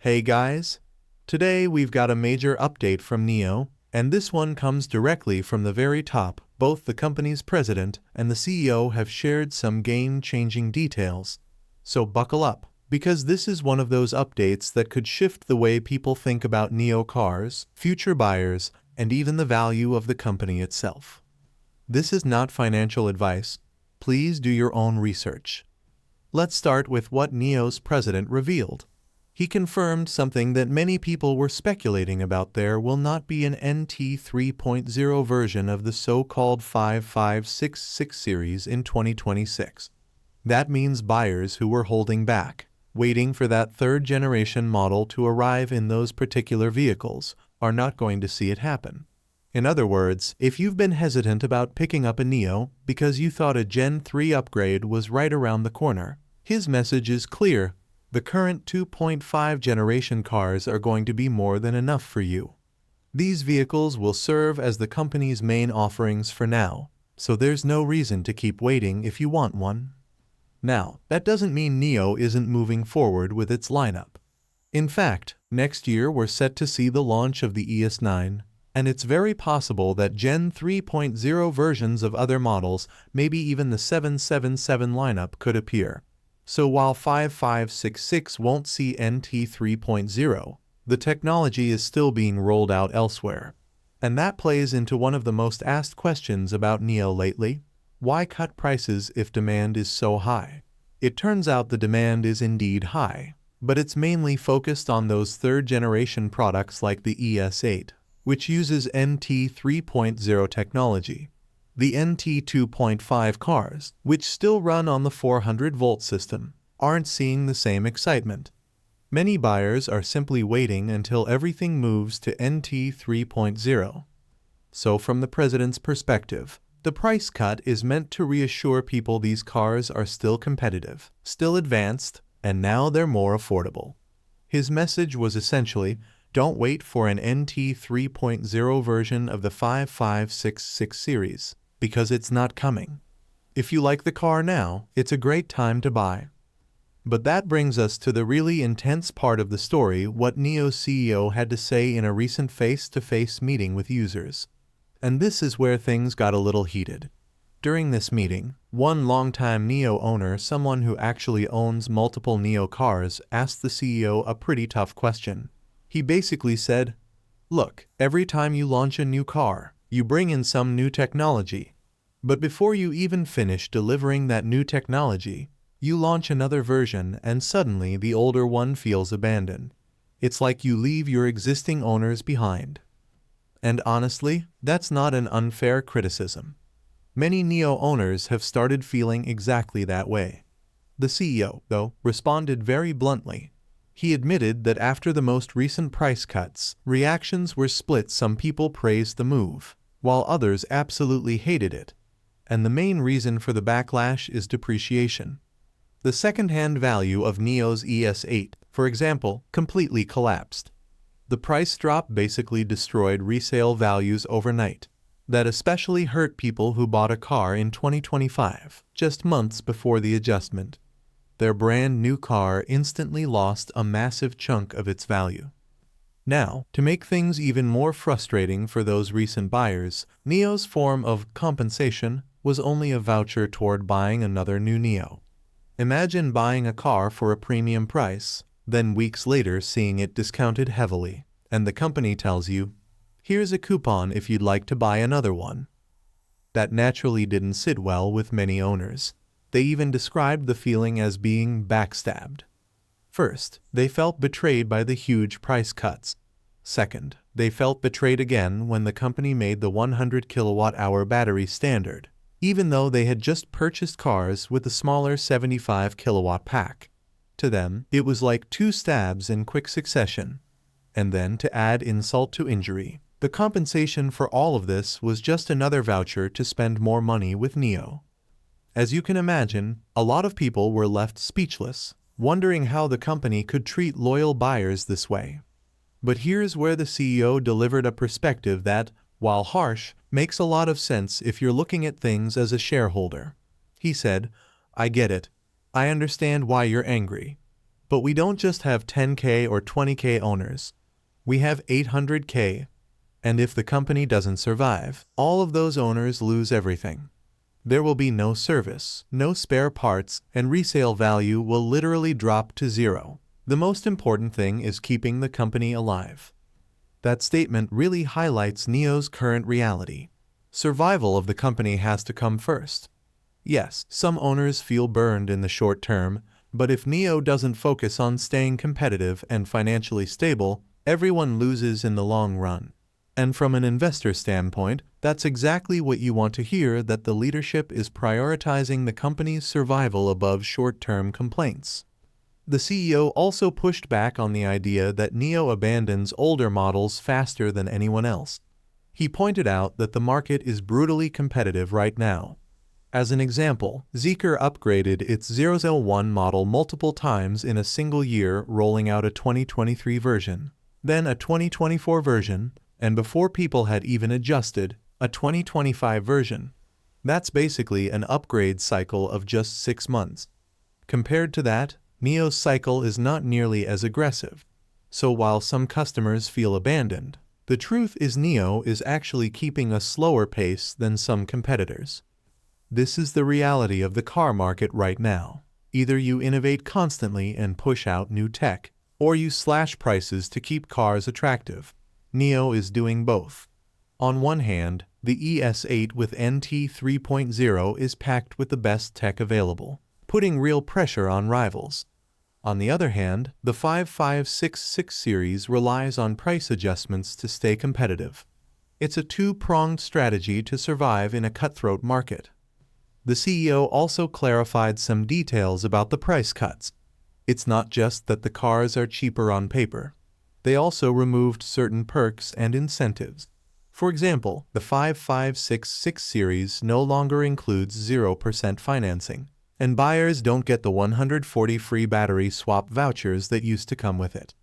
Hey guys! Today we've got a major update from NIO, and this one comes directly from the very top. Both the company's president and the CEO have shared some game-changing details. So buckle up, because this is one of those updates that could shift the way people think about NIO cars, future buyers, and even the value of the company itself. This is not financial advice. Please do your own research. Let's start with what NIO's president revealed. He confirmed something that many people were speculating about: there will not be an NT 3.0 version of the so-called 5566 series in 2026. That means buyers who were holding back, waiting for that third-generation model to arrive in those particular vehicles, are not going to see it happen. In other words, if you've been hesitant about picking up a NIO because you thought a Gen 3 upgrade was right around the corner, his message is clear. The current 2.5 generation cars are going to be more than enough for you. These vehicles will serve as the company's main offerings for now, so there's no reason to keep waiting if you want one. Now, that doesn't mean NIO isn't moving forward with its lineup. In fact, next year we're set to see the launch of the ES9, and it's very possible that Gen 3.0 versions of other models, maybe even the 777 lineup, could appear. So while 5566 won't see NT 3.0, the technology is still being rolled out elsewhere. And that plays into one of the most asked questions about NIO lately: why cut prices if demand is so high? It turns out the demand is indeed high, but it's mainly focused on those third-generation products like the ES8, which uses NT 3.0 technology. The NT 2.5 cars, which still run on the 400-volt system, aren't seeing the same excitement. Many buyers are simply waiting until everything moves to NT 3.0. So from the president's perspective, the price cut is meant to reassure people these cars are still competitive, still advanced, and now they're more affordable. His message was essentially, don't wait for an NT 3.0 version of the 5566 series, because it's not coming. If you like the car now, it's a great time to buy. But that brings us to the really intense part of the story: what NIO's CEO had to say in a recent face-to-face meeting with users. And this is where things got a little heated. During this meeting, one longtime NIO owner, someone who actually owns multiple NIO cars, asked the CEO a pretty tough question. He basically said, "Look, every time you launch a new car, you bring in some new technology. But before you even finish delivering that new technology, you launch another version and suddenly the older one feels abandoned. It's like you leave your existing owners behind." And honestly, that's not an unfair criticism. Many NIO owners have started feeling exactly that way. The CEO, though, responded very bluntly. He admitted that after the most recent price cuts, reactions were split. Some people praised the move, while others absolutely hated it. And the main reason for the backlash is depreciation. The second-hand value of NIO's ES8, for example, completely collapsed. The price drop basically destroyed resale values overnight. That especially hurt people who bought a car in 2025, just months before the adjustment. Their brand new car instantly lost a massive chunk of its value. Now, to make things even more frustrating for those recent buyers, NIO's form of compensation was only a voucher toward buying another new NIO. Imagine buying a car for a premium price, then weeks later seeing it discounted heavily, and the company tells you, "Here's a coupon if you'd like to buy another one." That naturally didn't sit well with many owners. They even described the feeling as being backstabbed. First, they felt betrayed by the huge price cuts. Second, they felt betrayed again when the company made the 100 kilowatt-hour battery standard, even though they had just purchased cars with the smaller 75 kilowatt pack. To them, it was like two stabs in quick succession. And then, to add insult to injury, the compensation for all of this was just another voucher to spend more money with NIO. As you can imagine, a lot of people were left speechless, wondering how the company could treat loyal buyers this way. But here's where the CEO delivered a perspective that, while harsh, makes a lot of sense if you're looking at things as a shareholder. He said, "I get it. I understand why you're angry. But we don't just have 10K or 20K owners. We have 800K. And if the company doesn't survive, all of those owners lose everything. There will be no service, no spare parts, and resale value will literally drop to zero. The most important thing is keeping the company alive. That statement really highlights NIO's current reality. Survival of the company has to come first. Yes, some owners feel burned in the short term, but if NIO doesn't focus on staying competitive and financially stable, everyone loses in the long run. And from an investor standpoint, that's exactly what you want to hear, that the leadership is prioritizing the company's survival above short-term complaints. The CEO also pushed back on the idea that NIO abandons older models faster than anyone else. He pointed out that the market is brutally competitive right now. As an example, Zeekr upgraded its 001 model multiple times in a single year, rolling out a 2023 version, then a 2024 version, and before people had even adjusted, a 2025 version. That's basically an upgrade cycle of just 6 months. Compared to that, NIO's cycle is not nearly as aggressive. So while some customers feel abandoned, the truth is NIO is actually keeping a slower pace than some competitors. This is the reality of the car market right now. Either you innovate constantly and push out new tech, or you slash prices to keep cars attractive. NIO is doing both. On one hand, the ES8 with NT 3.0 is packed with the best tech available, putting real pressure on rivals. On the other hand, the 5566 series relies on price adjustments to stay competitive. It's a two-pronged strategy to survive in a cutthroat market. The CEO also clarified some details about the price cuts. It's not just that the cars are cheaper on paper. They also removed certain perks and incentives. For example, the 5566 series no longer includes 0% financing, and buyers don't get the 140 free battery swap vouchers that used to come with it.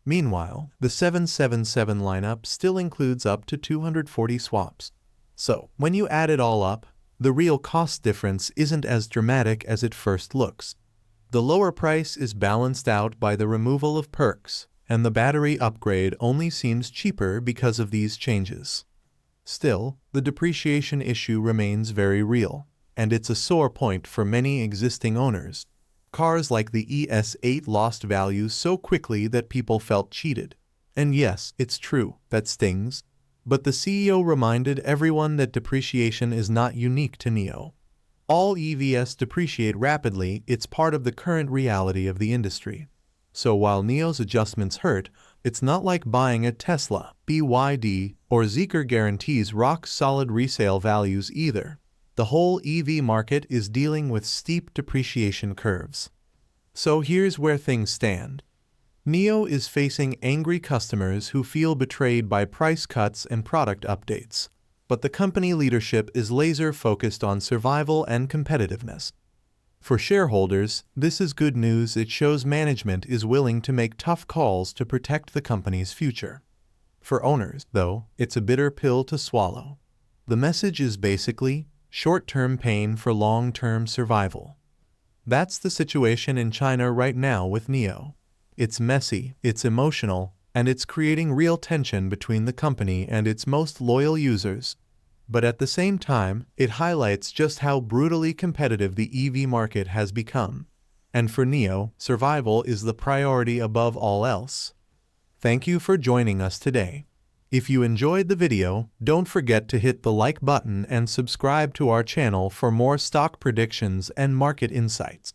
Meanwhile, the 777 lineup still includes up to 240 swaps. So, when you add it all up, the real cost difference isn't as dramatic as it first looks. The lower price is balanced out by the removal of perks, and the battery upgrade only seems cheaper because of these changes. Still, the depreciation issue remains very real, and it's a sore point for many existing owners. Cars like the ES8 lost value so quickly that people felt cheated. And yes, it's true, that stings. But the CEO reminded everyone that depreciation is not unique to NIO. All EVs depreciate rapidly. It's part of the current reality of the industry. So while NIO's adjustments hurt, it's not like buying a Tesla, BYD, or Zeekr guarantees rock-solid resale values either. The whole EV market is dealing with steep depreciation curves. So here's where things stand. NIO is facing angry customers who feel betrayed by price cuts and product updates. But the company leadership is laser-focused on survival and competitiveness. For shareholders, this is good news. It shows management is willing to make tough calls to protect the company's future. For owners, though, it's a bitter pill to swallow. The message is basically short-term pain for long-term survival. That's the situation in China right now with NIO. It's messy, it's emotional, and it's creating real tension between the company and its most loyal users. But at the same time, it highlights just how brutally competitive the EV market has become. And for NIO, survival is the priority above all else. Thank you for joining us today. If you enjoyed the video, don't forget to hit the like button and subscribe to our channel for more stock predictions and market insights.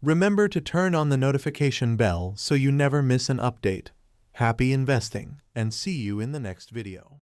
Remember to turn on the notification bell so you never miss an update. Happy investing, and see you in the next video.